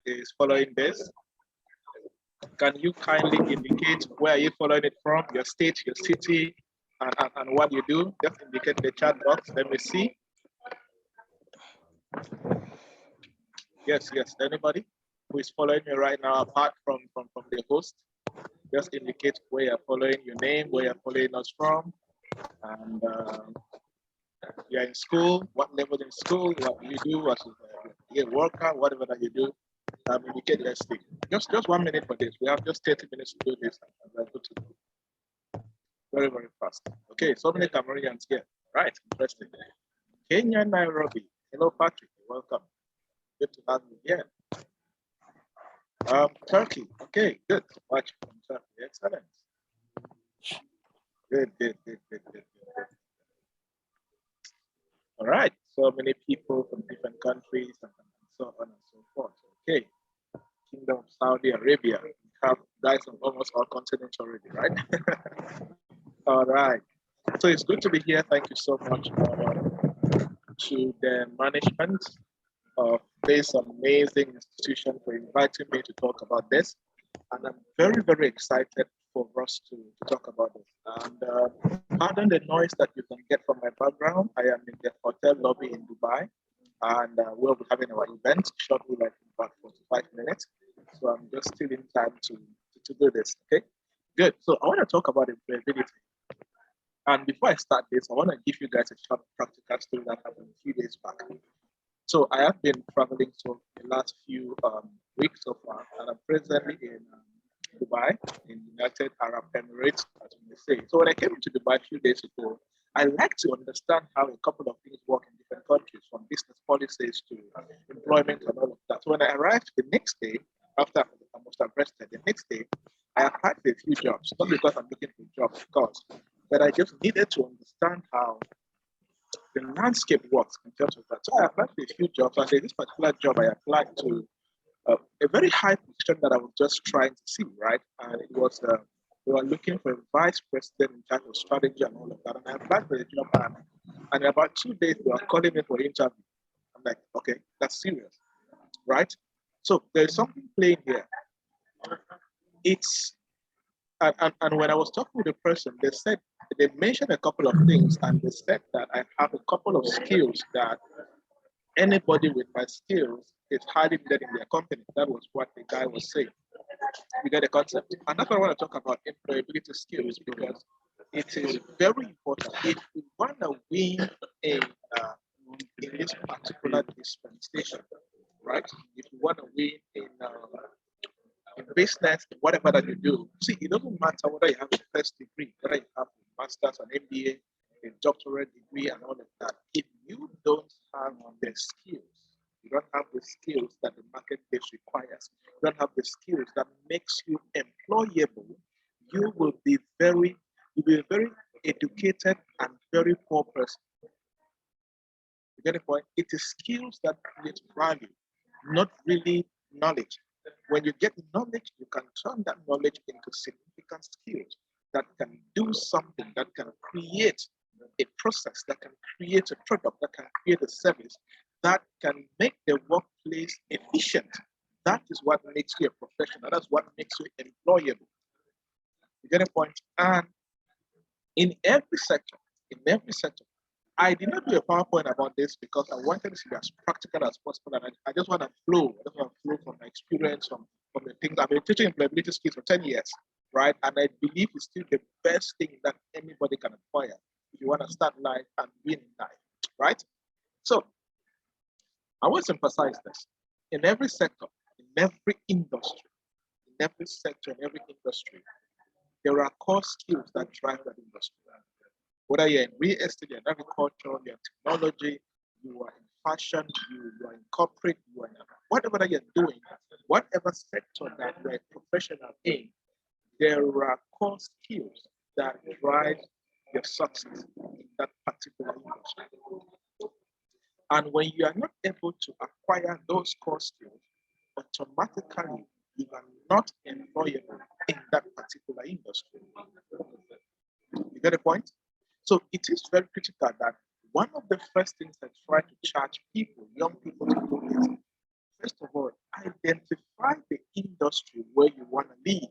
is following this? Can you kindly indicate where you're following it from, your state, your city, and what you do? Just indicate in the chat box. Let me see. Yes, anybody who is following me right now, apart from the host, just indicate where you're following, your name, where you're following us from, and you're in school, what level in school, what you do, what you worker, whatever that you do. Indicate, let's see. Just 1 minute for this. We have just 30 minutes to do this. And we're good to go. Very, very fast. Okay, so many Cameroonians here. Right, interesting. Kenya, Nairobi. Hello, Patrick. Welcome. Good to have you here. Turkey. Okay, good. Watch from Turkey. Excellent. Good. All right. So many people from different countries and so on and so forth. Okay. Kingdom of Saudi Arabia. We have guys on almost all continents already, right? All right. So it's good to be here. Thank you so much to the management of this amazing institution for inviting me to talk about this. And I'm very, very excited for us to talk about this. And pardon the noise that you can get from my background. I am in the hotel lobby in Dubai, and we'll be having our event shortly, like in about 45 minutes. So I'm just still in time to do this, okay? Good, so I wanna talk about employability. And before I start this, I wanna give you guys a short practical story that happened a few days back. So I have been traveling for the last few weeks so far, and I'm presently in Dubai, in United Arab Emirates, as you may say. So when I came into Dubai a few days ago, I like to understand how a couple of things work in different countries, from business policies to employment and all of that. So when I arrived the next day, after I must have rested, the next day, I applied for a few jobs, not because I'm looking for jobs, of course, but I just needed to understand how the landscape works in terms of that. So I applied for a few jobs. I said this particular job I applied to a very high position that I was just trying to see, right? And it was, we were looking for a vice president in charge of strategy and all of that. And I applied for the job, and in about 2 days, they were calling me for interview. I'm like, okay, that's serious, right? So there's something playing here. It's, and when I was talking with the person, they mentioned a couple of things, and they said that I have a couple of skills that anybody with my skills is highly needed in their company. That was what the guy was saying. You get the concept? And that's why I want to talk about employability skills, because it is very important. If you want to win in this particular dispensation, right? If you want to win in business, whatever that you do, see, it doesn't matter whether you have a first degree, whether you have a master's, an MBA, a doctorate degree, and all of that. If you don't have the skills, you don't have the skills that the marketplace requires, you don't have the skills that makes you employable, you will be a very educated and very poor person. You get the point? It is skills that create value, not really knowledge. When you get knowledge, you can turn that knowledge into significant skills that can do something, that can create a process, that can create a product, that can create a service, that can make the workplace efficient. That is what makes you a professional. That's what makes you employable. You get a point? And in every sector, I did not do a PowerPoint about this because I wanted to be as practical as possible. And I just want to flow. I just want to flow from my experience, from the things. I've been teaching employability skills for 10 years, right? And I believe it's still the best thing that anybody can acquire if you want to start life and win in life, right? So I want to emphasize this. In every sector, in every industry, there are core skills that drive that industry. Whether you're in real estate, you're in agriculture, you're in technology, you are in fashion, you are in corporate, you are in whatever that you're doing, whatever sector that you're a professional in, there are core skills that drive your success in that particular industry. And when you are not able to acquire those core skills, automatically you are not employable in that particular industry. You get the point? So it is very critical that one of the first things I try to charge people, young people, to do is, first of all, identify industry where you want to lead.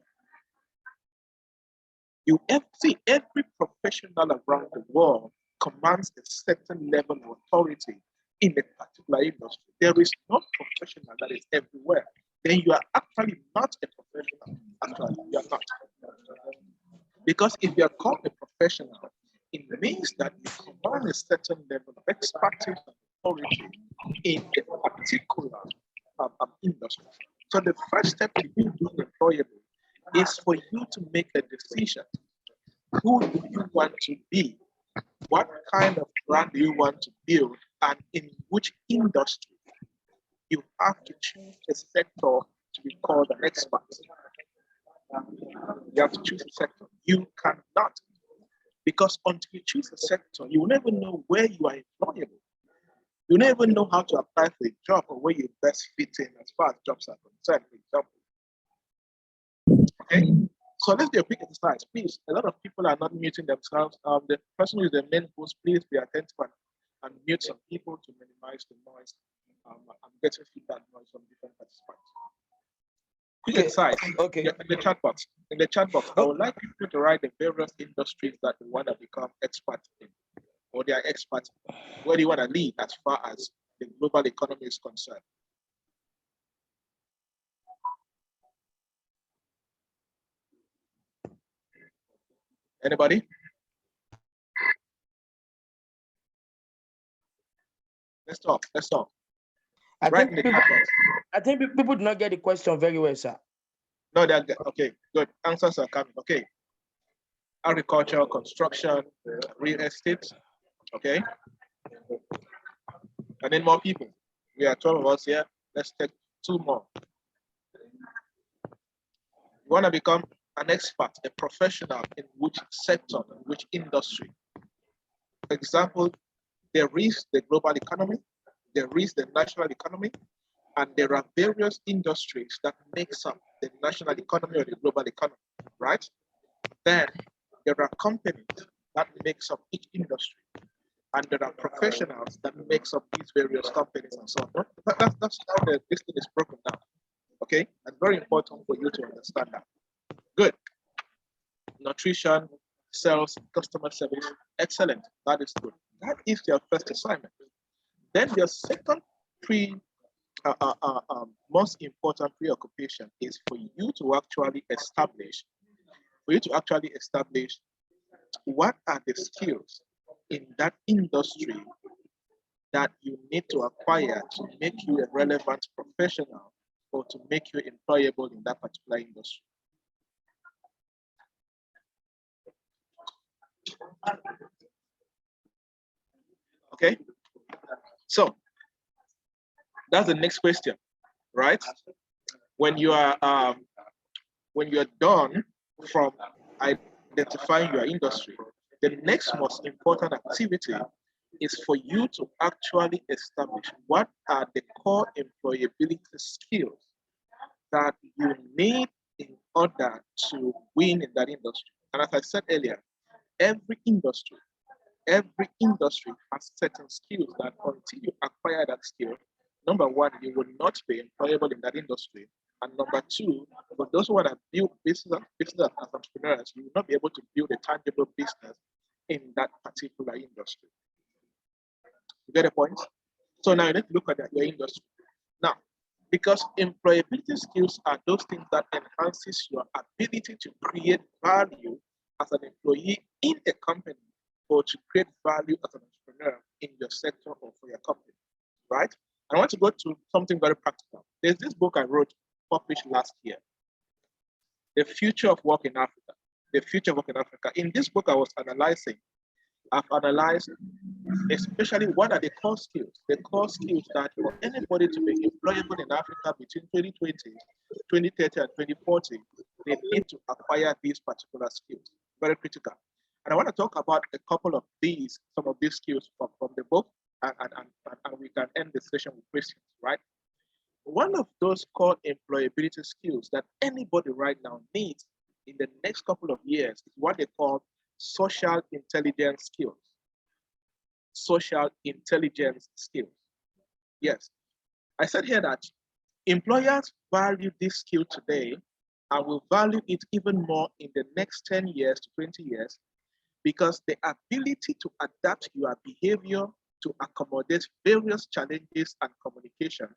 You see, every professional around the world commands a certain level of authority in a particular industry. There is no professional that is everywhere. Then you are actually not a professional. Actually, you are not. Because if you are called a professional, it means that you command a certain level of expertise and authority in a particular industry. So the first step in you being employable is for you to make a decision. Who do you want to be? What kind of brand do you want to build? And in which industry? You have to choose a sector to be called an expert. You have to choose a sector. You cannot, because until you choose a sector, you will never know where you are employable. You never know how to apply for a job or where you best fit in as far as jobs are concerned, for example. Okay, so let's do a quick exercise, please. A lot of people are not muting themselves. The person who is the main host, please be attentive and mute some people to minimize the noise. I'm getting feedback noise from different participants. Quick exercise. Okay. In the chat box. I would like people to write the various industries that they want to become experts in, or they are experts. Where do you want to lead as far as the global economy is concerned? Anybody? Let's talk. I think people do not get the question very well, sir. No, they're okay. Good. Answers are coming. Okay. Agriculture, construction, real estate. Okay. And then more people. We are 12 of us here. Let's take 2 more. You want to become an expert, a professional in which sector, in which industry? For example, there is the global economy, there is the national economy, and there are various industries that makes up the national economy or the global economy, right? Then there are companies that makes up each industry, and there are professionals that makes up these various companies and so on. That's how this thing is broken down, okay? And very important for you to understand that. Good. Nutrition, sales, customer service, excellent. That is good. That is your first assignment. Then your second most important preoccupation is for you to actually establish what are the skills in that industry that you need to acquire to make you a relevant professional or to make you employable in that particular industry. Okay, so that's the next question, right? When you are done from identifying your industry, the next most important activity is for you to actually establish what are the core employability skills that you need in order to win in that industry. And as I said earlier, every industry has certain skills that until you acquire that skill, number one, you will not be employable in that industry. And number two, for those who want to build business as entrepreneurs, you will not be able to build a tangible business in that particular industry. You get a point? So now you need to look at your industry. Now, because employability skills are those things that enhances your ability to create value as an employee in a company or to create value as an entrepreneur in your sector or for your company, right? I want to go to something very practical. There's this book I wrote, published last year, The Future of Work in Africa. The Future of Work in Africa. In this book, I've analyzed especially what are the core skills that for anybody to be employable in Africa between 2020, 2030, and 2040, they need to acquire these particular skills. Very critical. And I want to talk about a couple of some of these skills from the book, and we can end the session with questions, right? One of those core employability skills that anybody right now needs in the next couple of years is what they call social intelligence skills. Social intelligence skills. Yes. I said here that Employers value this skill today and will value it even more in the next 10 years to 20 years because the ability to adapt your behavior to accommodate various challenges and communication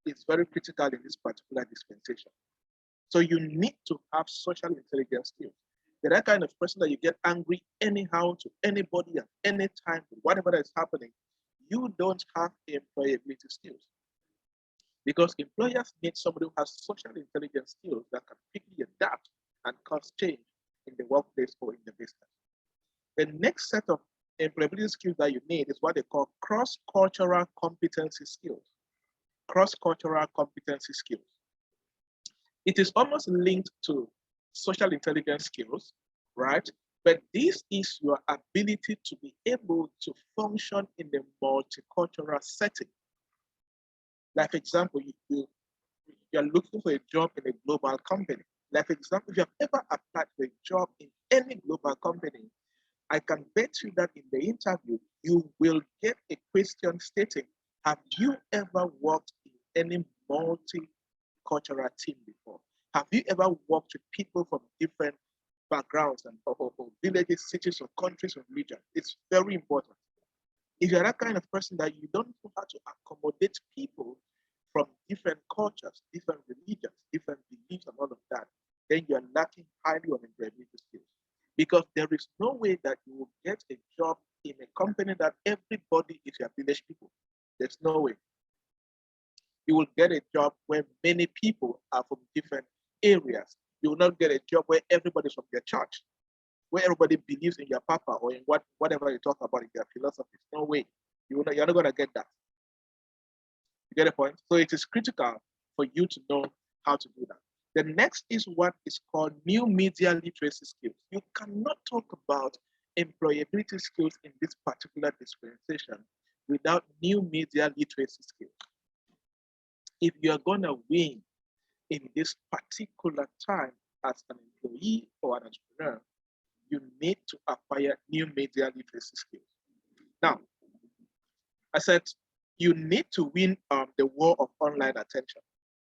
is very critical in this particular dispensation. So you need to have social intelligence skills. You're that kind of person that you get angry anyhow to anybody at any time, whatever that is happening. You don't have employability skills. Because employers need somebody who has social intelligence skills that can quickly adapt and cause change in the workplace or in the business. The next set of employability skills that you need is what they call cross-cultural competency skills. Cross-cultural competency skills. It is almost linked to social intelligence skills, right? But this is your ability to be able to function in a multicultural setting. Like, for example, you're looking for a job in a global company. Like, for example, if you have ever applied for a job in any global company, I can bet you that in the interview, you will get a question stating, have you ever worked in any multicultural team before? Have you ever worked with people from different backgrounds and or villages, cities, or countries or regions? It's very important. If you're that kind of person that you don't know how to accommodate people from different cultures, different religions, different beliefs, and all of that, then you're lacking highly on employability skills. Because there is no way that you will get a job in a company that everybody is your village people. There's no way. You will get a job where many people are from different areas. You will not get a job where everybody's from your church, where everybody believes in your papa or in whatever you talk about in their philosophy. No way. You're not going to get that. You get a point? So it is critical for you to know how to do that. The next is what is called new media literacy skills. You cannot talk about employability skills in this particular dispensation without new media literacy skills. If you're going to win in this particular time as an employee or an entrepreneur, you need to acquire new media literacy skills. Now, I said you need to win the war of online attention.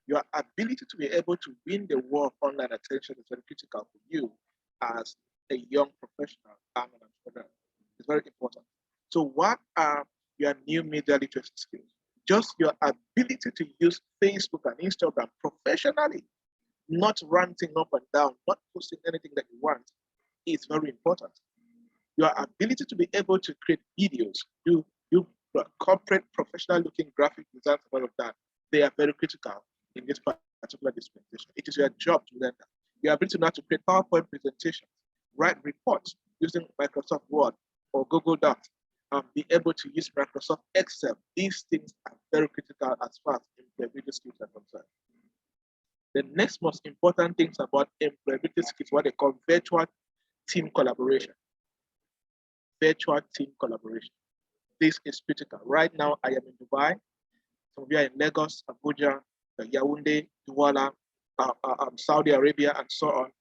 Your ability to be able to win the war of online attention is very critical for you as a young professional and an entrepreneur. It's very important. So what are your new media literacy skills? Just your ability to use Facebook and Instagram professionally, not ranting up and down, not posting anything that you want, is very important. Your ability to be able to create videos, do corporate professional looking graphic designs, all of that, they are very critical in this particular dispensation. It is your job to learn that. Your ability now to create PowerPoint presentations, write reports using Microsoft Word or Google Docs, be able to use Microsoft Excel. These things are very critical as far as employability skills are concerned. The next most important things about employability skills, what they call virtual team collaboration. Virtual team collaboration. This is critical. Right now, I am in Dubai. Some of you are in Lagos, Abuja, Yaoundé, Douala, Saudi Arabia, and so on.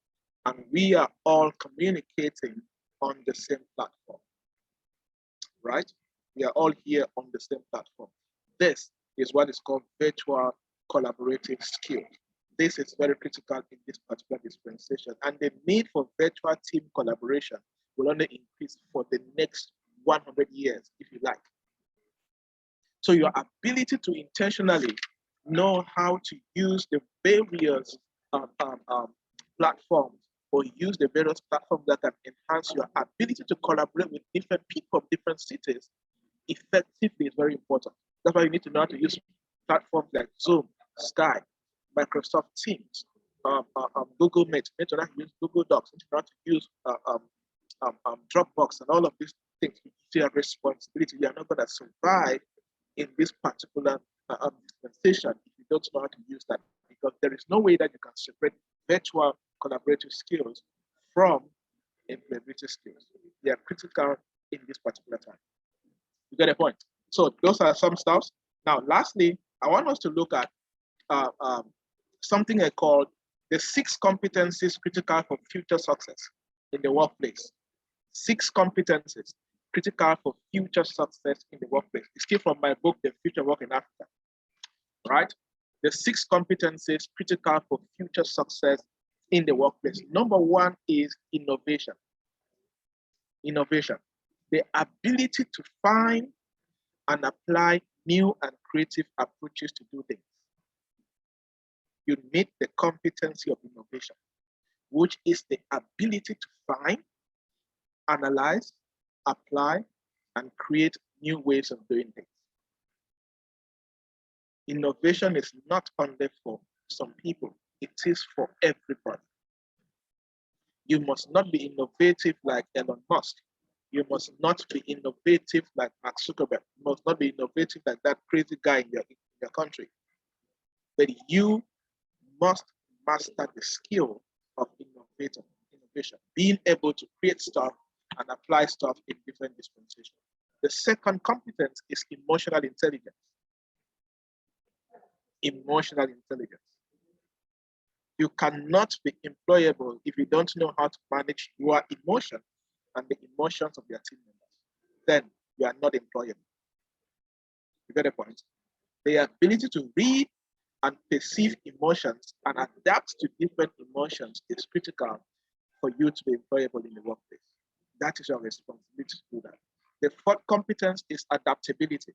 And we are all communicating on the same platform, right? We are all here on the same platform. This is what is called virtual collaborative skills. This is very critical in this particular dispensation. And the need for virtual team collaboration will only increase for the next 100 years, if you like. So your ability to intentionally know how to use the various platforms or use the various platforms that can enhance your ability to collaborate with different people of different cities effectively is very important. That's why you need to know how to use platforms like Zoom, Skype, Microsoft Teams, Google Meet, you need to know how to use Google Docs, you need to know how to use Dropbox and all of these things. It's your responsibility. You are not going to survive in this particular dispensation if you don't know how to use that, because there is no way that you can separate virtual collaborative skills from employability skills. They are critical in this particular time. You get a point? So those are some stuffs. Now, lastly, I want us to look at something I call the 6 competencies critical for future success in the workplace. 6 competencies critical for future success in the workplace. It's still from my book, The Future Work in Africa, right? The 6 competencies critical for future success in the workplace. Number 1 is innovation. Innovation, the ability to find and apply new and creative approaches to do things. You need the competency of innovation, which is the ability to find, analyze, apply, and create new ways of doing things. Innovation is not only for some people, it is for everybody. You must not be innovative like Elon Musk. You must not be innovative like Mark Zuckerberg. You must not be innovative like that crazy guy in your country. But you must master the skill of innovation, being able to create stuff and apply stuff in different dispensations. The second competence is emotional intelligence. Emotional intelligence. You cannot be employable if you don't know how to manage your emotion and the emotions of your team members. Then you are not employable. You get the point? The ability to read and perceive emotions and adapt to different emotions is critical for you to be employable in the workplace. That is your responsibility to do that. The fourth competence is adaptability.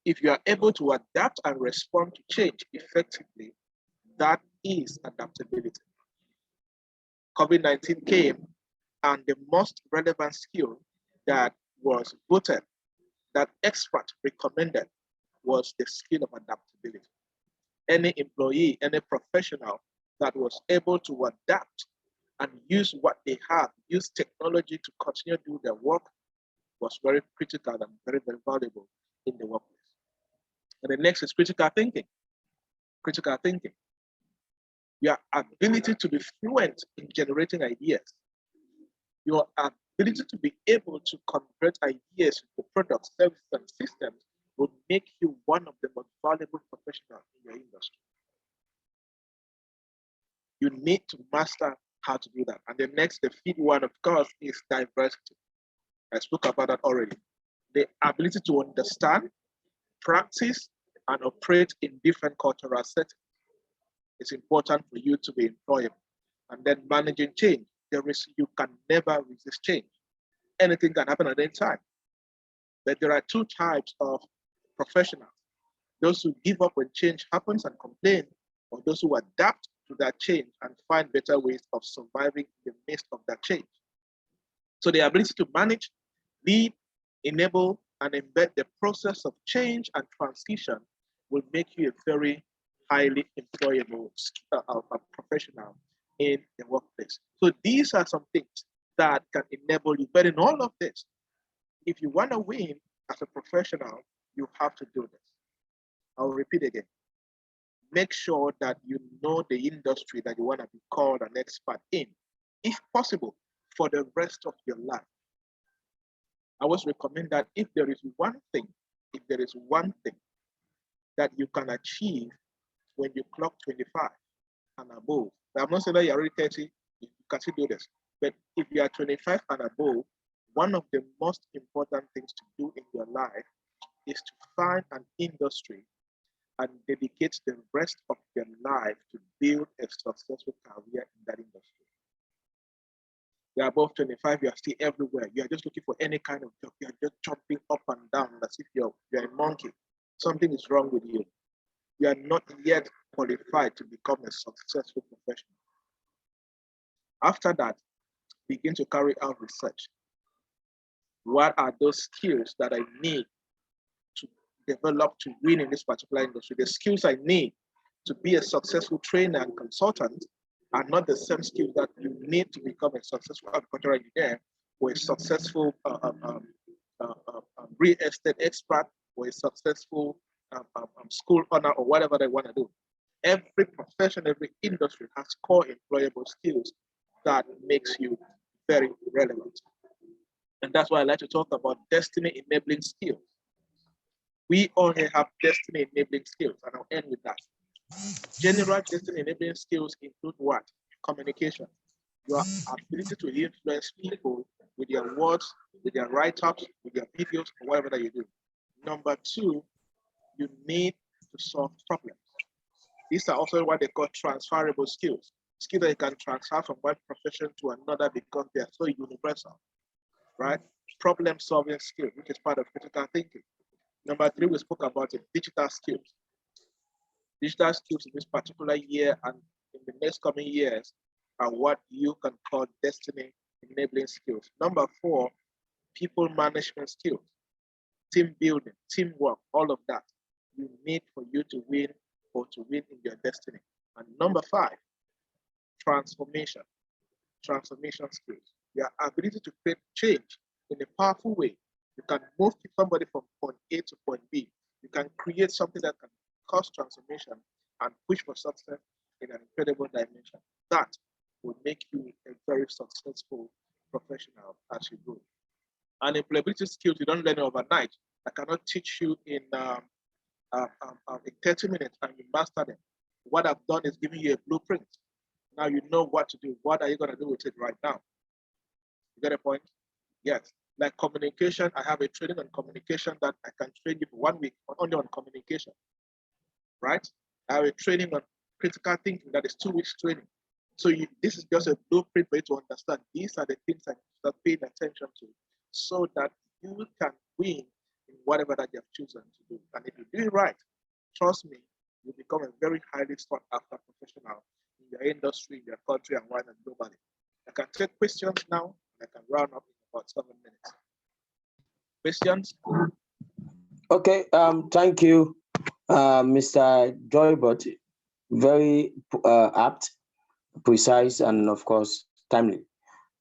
If you are able to adapt and respond to change effectively, that is adaptability. COVID-19 came, and the most relevant skill that was voted, that expert recommended, was the skill of adaptability. Any employee, any professional that was able to adapt and use what they have, use technology to continue to do their work, was very critical and very, very valuable in the workplace. And the next is critical thinking. Critical thinking. Your ability to be fluent in generating ideas. Your ability to be able to convert ideas into products, services, and systems will make you one of the most valuable professionals in your industry. You need to master how to do that. And the next, the fifth one, of course, is diversity. I spoke about that already. The ability to understand, practice, and operate in different cultural settings. It's important for you to be employable. And then managing change. You can never resist change. Anything can happen at any time. But there are 2 types of professionals. Those who give up when change happens and complain, or those who adapt to that change and find better ways of surviving in the midst of that change. So the ability to manage, lead, enable, and embed the process of change and transition will make you a very highly employable professional in the workplace. So these are some things that can enable you. But in all of this, if you want to win as a professional, you have to do this. I'll repeat again. Make sure that you know the industry that you want to be called an expert in, if possible, for the rest of your life. I always recommend that if there is one thing that you can achieve when you clock 25 and above, I'm not saying that you're already 30, you can still do this, but if you are 25 and above, one of the most important things to do in your life is to find an industry and dedicate the rest of your life to build a successful career in that industry. You're above 25, you are still everywhere. You are just looking for any kind of job. You are just jumping up and down as if you're a monkey. Something is wrong with you. You are not yet qualified to become a successful professional. After that, begin to carry out research. What are those skills that I need to develop to win in this particular industry? The skills I need to be a successful trainer and consultant are not the same skills that you need to become a successful agricultural engineer or a successful real estate expert or a successful school owner or whatever they want to do. Every profession, every industry has core employable skills that makes you very relevant. And that's why I like to talk about destiny enabling skills. We all here have destiny enabling skills, and I'll end with that. General destiny enabling skills include what? Communication. Your ability to influence people with your words, with your write-ups, with your videos, or whatever that you do. Number 2, you need to solve problems. These are also what they call transferable skills. Skills that you can transfer from one profession to another because they are so universal, right? Problem solving skill, which is part of critical thinking. Number 3, we spoke about it, digital skills. Digital skills in this particular year and in the next coming years are what you can call destiny enabling skills. Number 4, people management skills, team building, teamwork, all of that you need for you to win or to win in your destiny. And number 5, transformation skills, your ability to create change in a powerful way. You can move somebody from point A to point B. You can create something that can cause transformation and push for success in an incredible dimension. That will make you a very successful professional as you grow. And employability skills, you don't learn overnight. I cannot teach you in 30 minutes and you master them. What I've done is giving you a blueprint. Now you know what to do. What are you going to do with it right now? You get a point? Yes. Like communication, I have a training on communication that I can train you for 1 week only on communication, right? I have a training on critical thinking that is 2 weeks training. So this is just a blueprint for you to understand. These are the things that you start paying attention to so that you can win in whatever that you have chosen to do. And if you do it right, trust me, you become a very highly sought after professional in your industry, in your country, and wider globally. I can take questions now, and I can round up in about 7 minutes. Questions? Okay, thank you, Mr. Joybert. Very apt, precise, and of course, timely.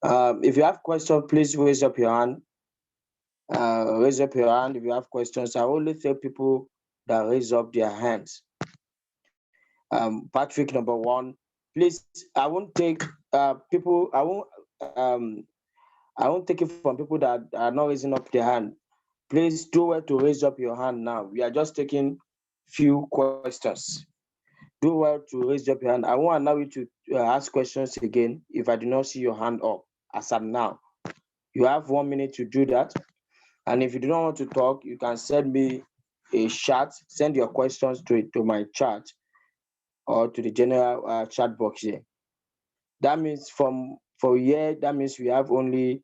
If you have questions, please raise up your hand. Raise up your hand if you have questions. I only tell people that raise up their hands. Patrick, number 1. Please, I won't take people. I won't take it from people that are not raising up their hand. Please do well to raise up your hand now. We are just taking few questions. Do well to raise up your hand. I won't allow you to ask questions again if I do not see your hand up as of now. You have 1 minute to do that. And if you do not want to talk, you can send me a chat, send your questions to my chat or to the general chat box here. That means for here, that means we have only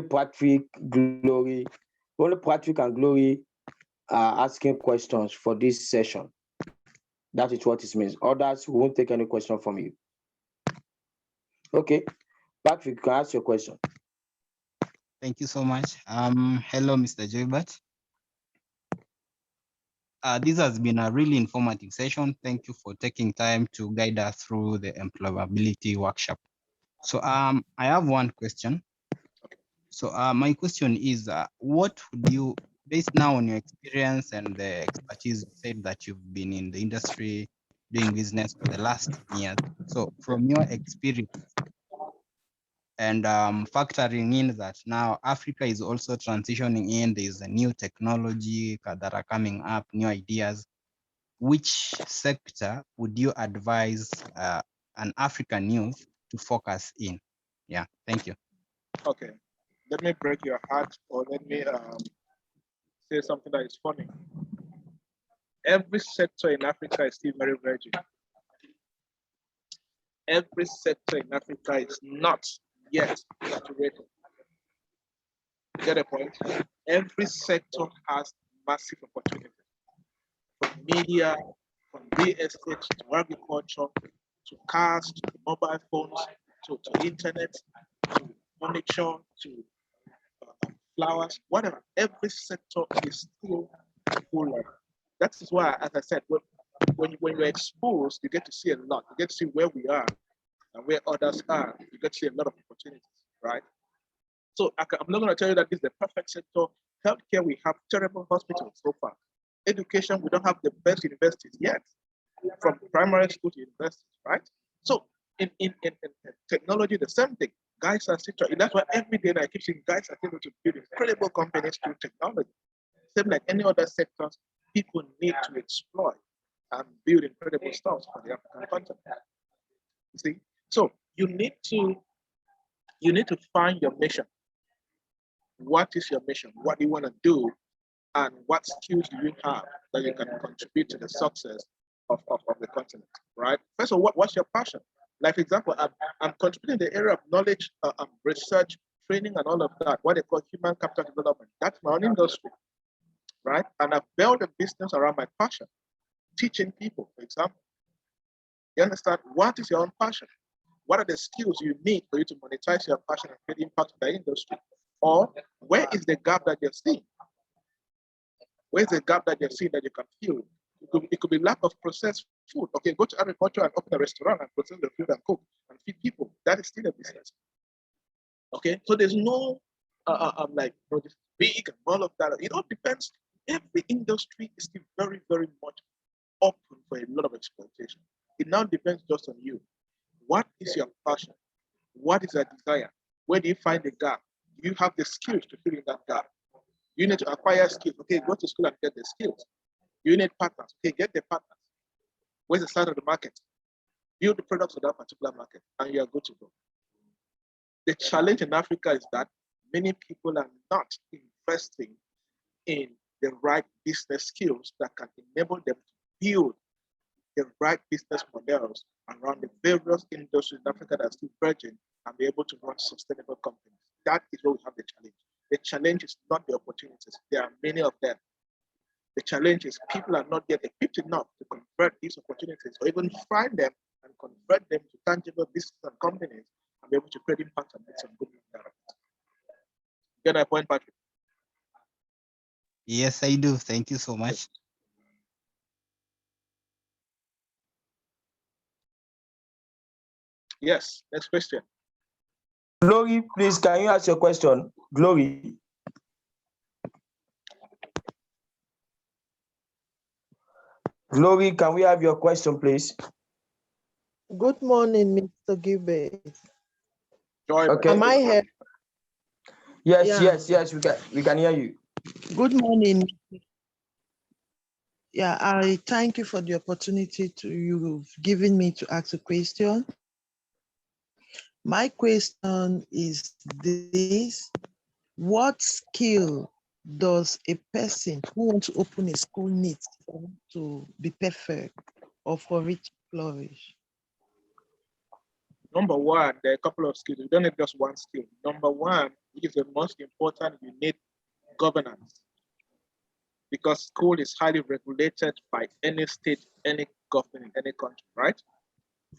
Patrick, Glory, only Patrick and Glory are asking questions for this session. That is what it means. Others won't take any question from you. Okay, Patrick, you can ask your question. Thank you so much. Hello, Mr. Joybert. This has been a really informative session. Thank you for taking time to guide us through the employability workshop. So I have one question. So my question is, what would you, based now on your experience and the expertise, you said that you've been in the industry doing business for the last 10 years. So from your experience and factoring in that now Africa is also transitioning in, there's a new technology that are coming up, new ideas. Which sector would you advise an African youth to focus in? Yeah, thank you. Okay, let me break your heart, or let me say something that is funny. Every sector in Africa is still very virgin. Every sector in Africa is not yet saturated. You get a point? Every sector has massive opportunities. From media, from real estate, to agriculture, to cars, to mobile phones, to internet, to furniture, to flowers, whatever. Every sector is still full of. That is why, as I said, when you're exposed, you get to see a lot. You get to see where we are and where others are. You get to see a lot of opportunities, right? So I'm not going to tell you that this is the perfect sector. Healthcare, we have terrible hospitals so far. Education, we don't have the best universities yet, from primary school to universities, right? So in technology, the same thing. Guys are still, that's why every day I keep saying guys are able to build incredible companies through technology. Same like any other sectors, people need to exploit and build incredible stuff for the African continent. You see, so you need to find your mission. What is your mission? What do you want to do? And what skills do you have that you can contribute to the success of the continent, right? First of all, what's your passion? Like, for example, I'm contributing in the area of knowledge, research, training, and all of that, what they call human capital development. That's my own industry, right? And I've built a business around my passion, teaching people, for example. You understand? What is your own passion? What are the skills you need for you to monetize your passion and create impact in the industry? Or where is the gap that you're seeing? Where's the gap that you're seeing that you can fill? It could be lack of processed food. Okay, go to agriculture and open a restaurant and process the food and cook and feed people. That is still a business. Okay, so there's no like, you know, this big and all of that. It all depends. Every industry is still very, very much open for a lot of exploitation. It now depends just on you. What is your passion? What is your desire? Where do you find the gap? Do you have the skills to fill in that gap? You need to acquire skills. Okay, go to school and get the skills. You need partners. Okay, get the partners. Where's the start of the market? Build the products for that particular market, and you are good to go. The challenge in Africa is that many people are not investing in the right business skills that can enable them to build the right business models around the various industries in Africa that are still virgin and be able to run sustainable companies. That is where we have the challenge. The challenge is not the opportunities. There are many of them. The challenge is people are not yet equipped enough to convert these opportunities or even find them and convert them to tangible business and companies and be able to create impact and make some good money. Get my point, Patrick? Yes, I do. Thank you so much. Yes, next question. Glory, please, can you ask your question? Glory. Glory, can we have your question, please? Good morning, Mr. Gilbert. Joybert. Okay. Am I here? Yes, Yeah. yes, we can hear you. Good morning. Yeah, I thank you for the opportunity you've given me to ask a question. My question is this: what skill does a person who wants to open a school need to be perfect or for it to flourish? Number one, there are a couple of skills. You don't need just one skill. Number one, which is the most important, you need governance. Because school is highly regulated by any state, any government, in any country, right?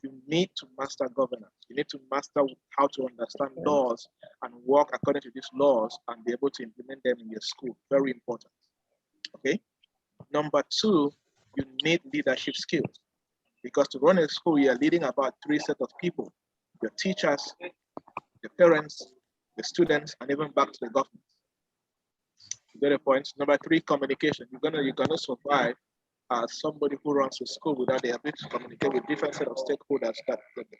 You need to master governance. You need to master how to understand laws and work according to these laws and be able to implement them in your school. Very important. Okay. Number two, you need leadership skills. Because to run a school, you're leading about three sets of people: your teachers, the parents, the students, and even back to the government. You get a point? Number three, communication. You're gonna survive as somebody who runs a school without the ability to communicate with different set of stakeholders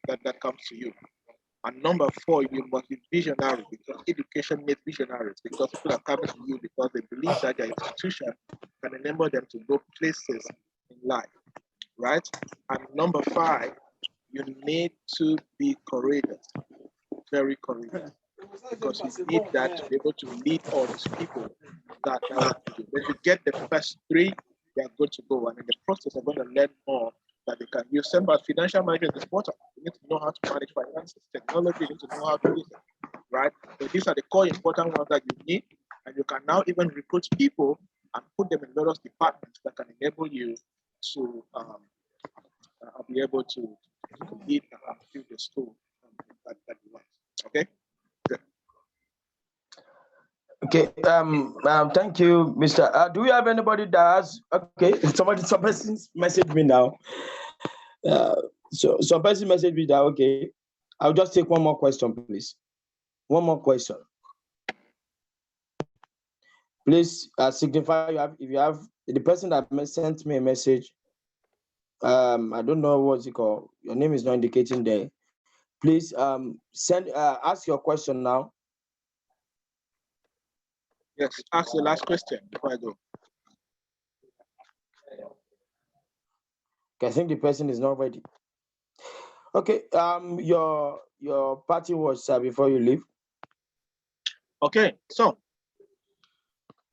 that comes to you. And number four, you must be visionary, because education needs visionaries, because people are coming to you because they believe that your institution can enable them to go places in life, right? And number five, you need to be courageous, very courageous, because you need that to be able to lead all these people that want to do. When you get the first three, they are good to go. And in the process, they're going to learn more that they can use. Same as financial management is important. You need to know how to manage finances. Technology, you need to know how to use it, right? So these are the core important ones that you need. And you can now even recruit people and put them in various departments that can enable you to be able to lead and build the school that you want. Okay? Good. Okay, thank you, Mr. Do we have anybody that has, okay, some person messaged me now. So some person messaged me that, okay, I'll just take one more question, please. One more question. Please signify if you have the person that sent me a message. I don't know what's it called. Your name is not indicating there. Please ask your question now. Yes, ask the last question before I go. Okay, I think the person is not ready. Okay, your party was before you leave. Okay, so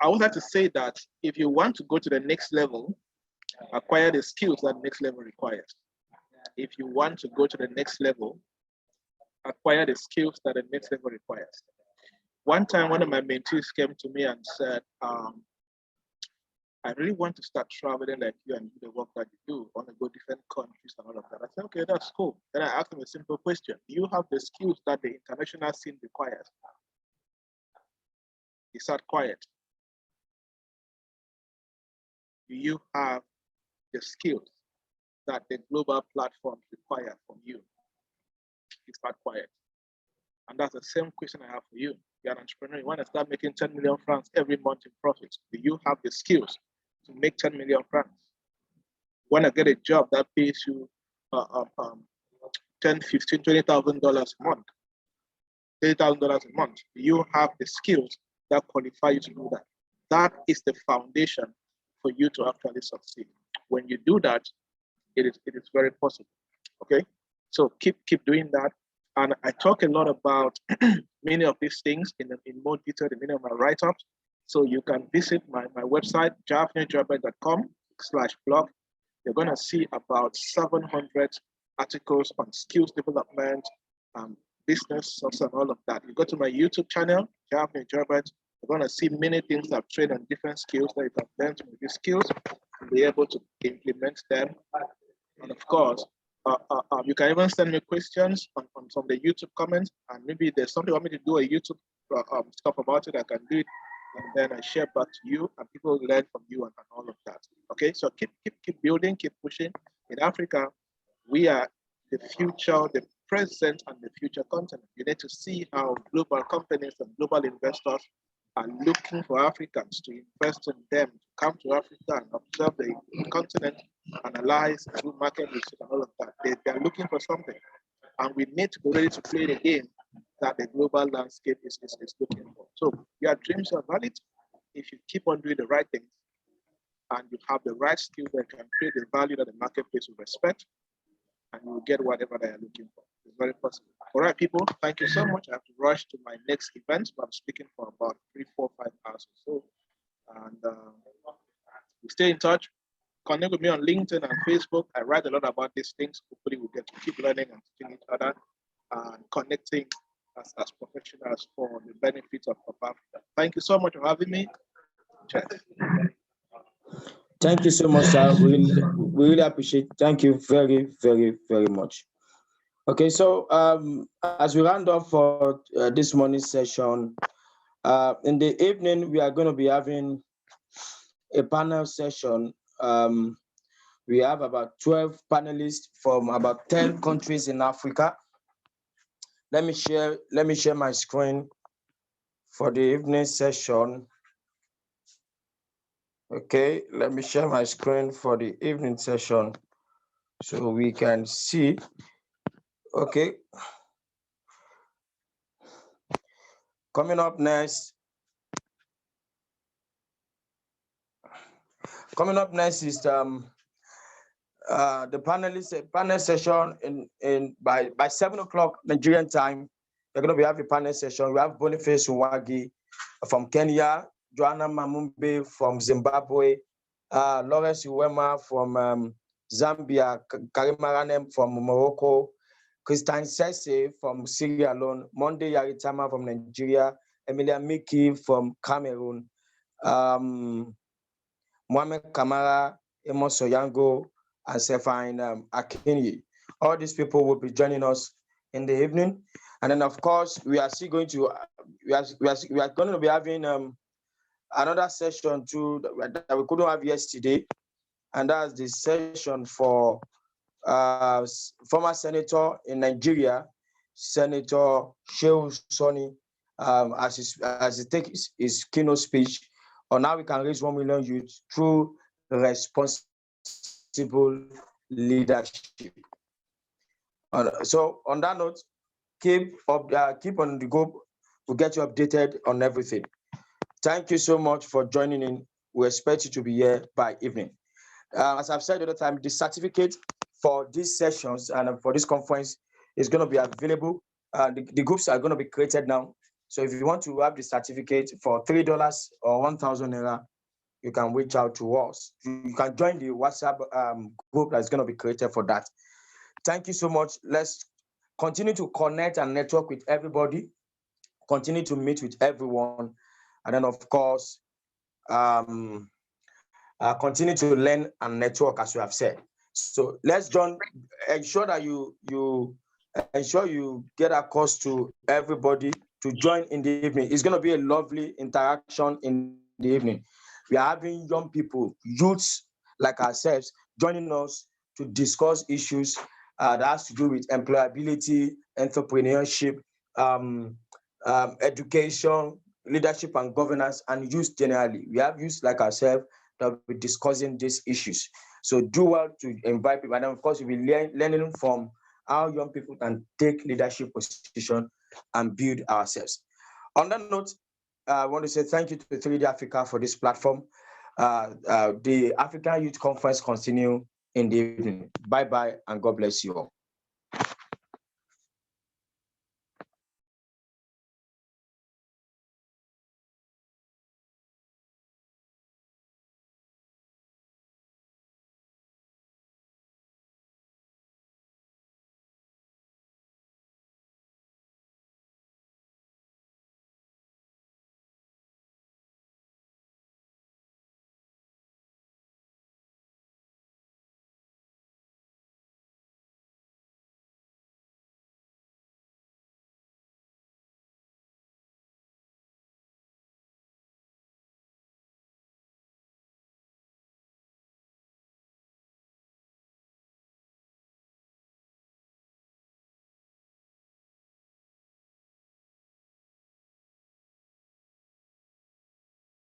I would like to say that if you want to go to the next level, acquire the skills that next level requires. If you want to go to the next level, acquire the skills that the next level requires. One time, one of my mentees came to me and said, I really want to start traveling like you and do the work that you do. I want to go different countries and all of that. I said, okay, that's cool. Then I asked him a simple question. Do you have the skills that the international scene requires? He sat quiet. Do you have the skills that the global platforms require from you? He sat quiet. And that's the same question I have for you. You're an entrepreneur. You want to start making 10 million francs every month in profits. Do you have the skills to make 10 million francs? You want to get a job that pays you $10, $15, $20,000 a month, $30,000 a month. Do you have the skills that qualify you to do that? That is the foundation for you to actually succeed. When you do that, it is very possible. Okay, so keep doing that. And I talk a lot about many of these things in more detail in many of my write-ups. So you can visit my website, janvyuy.com/blog. You're going to see about 700 articles on skills development, business, success, and all of that. You go to my YouTube channel, Janvyuy Joybert. You're going to see many things I've trained on different skills that you can learn from these skills and be able to implement them. And of course, you can even send me questions on some of the YouTube comments, and maybe there's something you want me to do a YouTube stuff about it, I can do it, and then I share back to you, and people learn from you and all of that. Okay, so keep building, keep pushing. In Africa, we are the future, the present, and the future continent. You need to see how global companies and global investors are looking for Africans to invest in them, to come to Africa and observe the continent, analyze, do market research and all of that. They are looking for something. And we need to be ready to play the game that the global landscape is looking for. So your dreams are valid if you keep on doing the right things and you have the right skills that can create the value that the marketplace will respect, and you will get whatever they are looking for. It's very possible. All right, people, thank you so much. I have to rush to my next event, but I'm speaking for about 3, 4, 5 hours or so. And we stay in touch. Connect with me on LinkedIn and Facebook. I write a lot about these things. Hopefully we'll get to keep learning and teaching each other and connecting as professionals for the benefits of Africa. Thank you so much for having me. Cheers. Thank you so much, sir. We really appreciate it. Thank you very, very, very much. Okay, so as we round off for this morning's session, in the evening, we are going to be having a panel session. We have about 12 panelists from about 10 countries in Africa. Let me share my screen for the evening session. Okay, let me share my screen for the evening session so we can see. Okay. Coming up next is the panel session by 7 o'clock Nigerian time. We're going to be having a panel session. We have Boniface Nwagi from Kenya, Joanna Mamumbe from Zimbabwe, Lawrence Uwema from Zambia, Karima Ranem from Morocco, Christian Sese from Sierra Leone, Monday Yaritama from Nigeria, Emilia Miki from Cameroon, Mohamed Kamara, Amos Soyango, and Sefine Akinyi. All these people will be joining us in the evening. And then, of course, we are going to be having another session too that we couldn't have yesterday, and that's the session for former senator in Nigeria, Senator Shehu Soni, as he takes his keynote speech on how we can raise 1 million youth through responsible leadership. So on that note, keep on the go. We'll get you updated on everything. Thank you so much for joining in. We expect you to be here by evening. As I've said the other time, the certificate for these sessions and for this conference is going to be available. The groups are going to be created now. So if you want to have the certificate for $3 or 1,000 naira, you can reach out to us. You can join the WhatsApp group that's going to be created for that. Thank you so much. Let's continue to connect and network with everybody, continue to meet with everyone, and then, of course, continue to learn and network, as you have said. So let's ensure that you get across to everybody to join in the evening. It's going to be a lovely interaction in the evening. We are having young people, youths like ourselves, joining us to discuss issues that has to do with employability, entrepreneurship, education, leadership and governance, and youth generally. We have youths like ourselves that will be discussing these issues. So do well to invite people. And then, of course, we'll be learning from how young people can take leadership position and build ourselves. On that note, I want to say thank you to 3D Africa for this platform. The African Youth Conference continue in the evening. Bye-bye, and God bless you all.